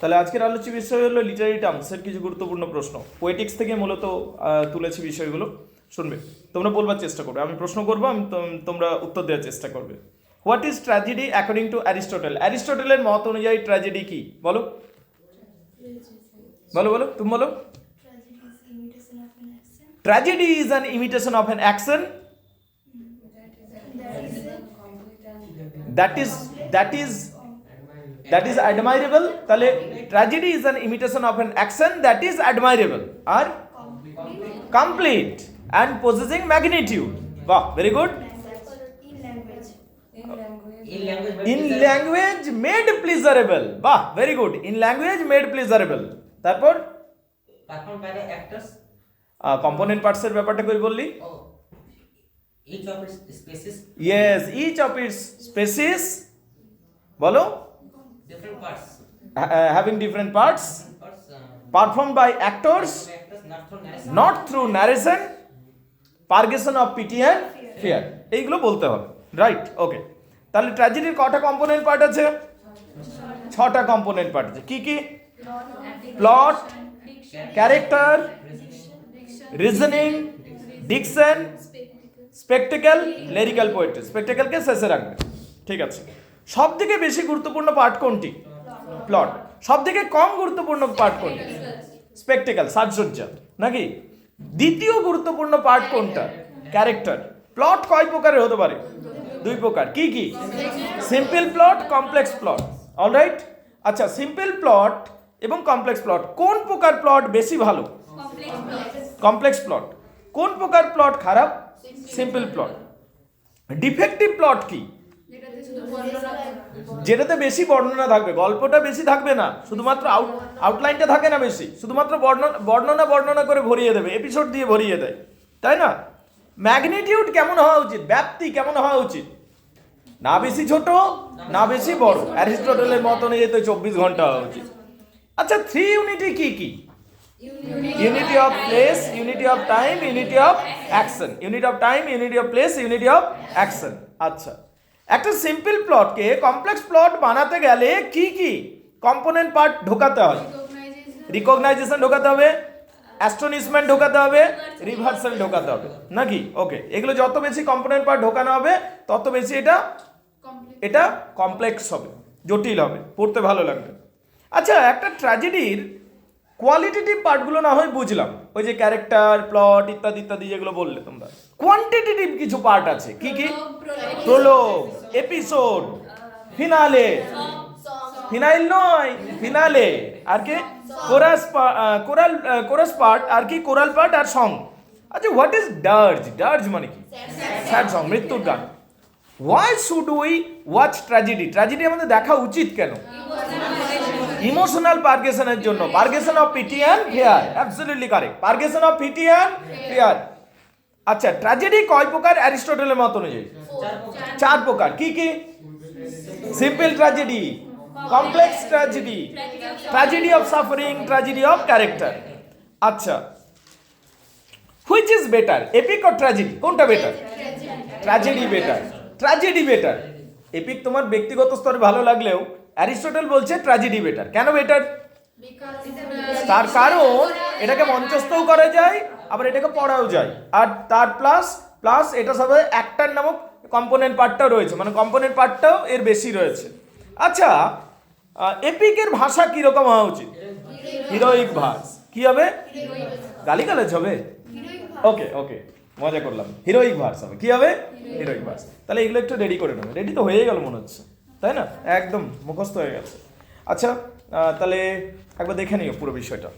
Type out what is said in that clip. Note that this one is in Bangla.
তাহলে আজকের আলোচ্য বিষয় হলো লিটারারি টার্মসের কিছু গুরুত্বপূর্ণ প্রশ্ন। পোয়েটিক্স থেকে মূলত তুলেছি বিষয়গুলো, শুনবে, তোমরা বলবার চেষ্টা করবে, আমি প্রশ্ন করবো, তোমরা উত্তর দেওয়ার চেষ্টা করবে। What is tragedy according to Aristotle? অ্যারিস্টটলের মত অনুযায়ী ট্র্যাজেডি কি? বলো বলো বলো, তুমি বলো। Tragedy is an imitation of an action that is admirable. তাহলে tragedy is an imitation of an action that is admirable or complete and possessing magnitude. Wow, very good. In language made pleasurable. Wow, very good. In language made pleasurable. তারপর performed by the actors. Component পার্টসের ব্যাপারটা কই বললি? Each of its species. Yes, each of its species, বলো, Different parts. Having different parts, performed by actors, not through narration, purgation of pity and fear. এইগুলো বলতে হবে, রাইট? ওকে, তাহলে ট্র্যাজেডির কটা কম্পোনেন্ট পার্ট আছে? 6টা কম্পোনেন্ট পার্ট আছে। কি কি? Plot, character, reasoning, diction, spectacle, lyrical poetry. স্পেকটেকলকে শেষে রাখবে, ঠিক আছে। সব থেকে বেশি গুরুত্বপূর্ণ পার্ট কোনটি? প্লট। সব থেকে কম গুরুত্বপূর্ণ পার্ট কোনটি? স্পেকটেকল, সাজসজ্জা, নাকি? দ্বিতীয় গুরুত্বপূর্ণ পার্ট কোনটা? ক্যারেক্টার। প্লট কয় প্রকারের হতে পারে? 2 প্রকার। কি কি? Simple plot, complex plot. Alright, আচ্ছা, সিম্পল প্লট এবং কমপ্লেক্স প্লট, কোন প্রকার প্লট বেশি ভালো? Complex plot. কোন প্রকার প্লট খারাপ? Simple plot. ডিফেক্টিভ প্লট কি? যেটাতে বেশি বর্ণনা থাকবে, গল্পটা বেশি থাকবে না, শুধুমাত্র আউটলাইনটা থাকে না বেশি, শুধুমাত্র বর্ণনা করে ভরিয়ে দেবে, এপিসোড দিয়ে ভরিয়ে দেয়, তাই না? ম্যাগনিটিউড কেমন হওয়া উচিত? ব্যাপ্তি কেমন হওয়া উচিত? না বেশি ছোট, না বেশি বড়। অ্যারিস্টটলের মত অনুযায়ী তো 24 ঘন্টা হওয়া উচিত। আচ্ছা, 3 ইউনিটি কি কি? Unity of place, unity of time, unity of action. Unity of time, unity of place, unity of action. আচ্ছা, একটা সিম্পল প্লটকে কমপ্লেক্স প্লট বানাতে গেলে কি কি কম্পোনেন্ট পার্ট ঢোকাতে হয়? রিকগনাইজেশন ঢোকাতে হবে, অ্যাস্টনিশমেন্ট ঢোকাতে হবে, রিভার্সাল ঢোকাতে হবে, নাকি? ওকে, এগুলো যত বেশি কম্পোনেন্ট পার্ট ঢোকানো হবে তত বেশি এটা কমপ্লেক্স হবে, জটিল হবে, পড়তে ভালো লাগবে। আচ্ছা, একটা ট্র্যাজেডির কোয়ালিটেটিভ পার্টগুলো না হয় বুঝলাম, ওই যে ক্যারেক্টার, প্লট ইত্যাদি ইত্যাদি যেগুলো বললে তোমরা। কোয়ান্টিটেটিভ কিছু পার্ট আছে। কি কি? প্রোলগ, এপিসোড, ফিনালে, ফিনাইল নয়, ফিনালে, আর কি কোরাস পার্ট, আর কি কোরাল পার্ট আর সং। আচ্ছা, হোয়াট ইজ ডার্জ? ডার্জ মানে কি? স্যাড সং, মৃত্যুর গান। Why should we watch tragedy? Tragedy আমাদের দেখা উচিত কেন? ইমোশনাল পারগেশনের জন্য, purgation of pity and fear. Absolutely correct, purgation of pity and fear. আচ্ছা, ট্র্যাজেডি কয় প্রকার অ্যারিস্টটলের মত অনুযায়ী? 4 প্রকার। কি কি? Simple tragedy, complex tragedy, tragedy of suffering, tragedy of character. আচ্ছা, which is better, epic or tragedy? কোনটা better? Tragedy better. Tragedy better. Epic তোমার ব্যক্তিগত স্তরে ভালো লাগলেও অ্যারিস্টটল বলছে ট্র্যাজেডি বেটার। কেন বেটার? তার কারণ এটাকে মঞ্চস্থও করা যায়, আবার এটাকে পড়াও যায়, আর তার প্লাস এটার সাথে অ্যাক্টর নামক কম্পোনেন্ট পার্টটাও রয়েছে, মানে কম্পোনেন্ট পার্টটাও এর বেশি রয়েছে। আচ্ছা, এপিকের ভাষা কিরকম হওয়া উচিত? হিরোইক ভাস। কি হবে? গালিগালাজ হবে? ওকে ওকে, মজা করলাম। হিরোইক ভার্স হবে। কি হবে? Heroic verse. তাহলে এগুলো একটু রেডি করে নেবে। রেডি তো হয়ে গেল মনে হচ্ছে, তাই না? একদম মুখস্থ হয়ে গেছে। আচ্ছা, তাহলে একবার দেখে নিও পুরো বিষয়টা।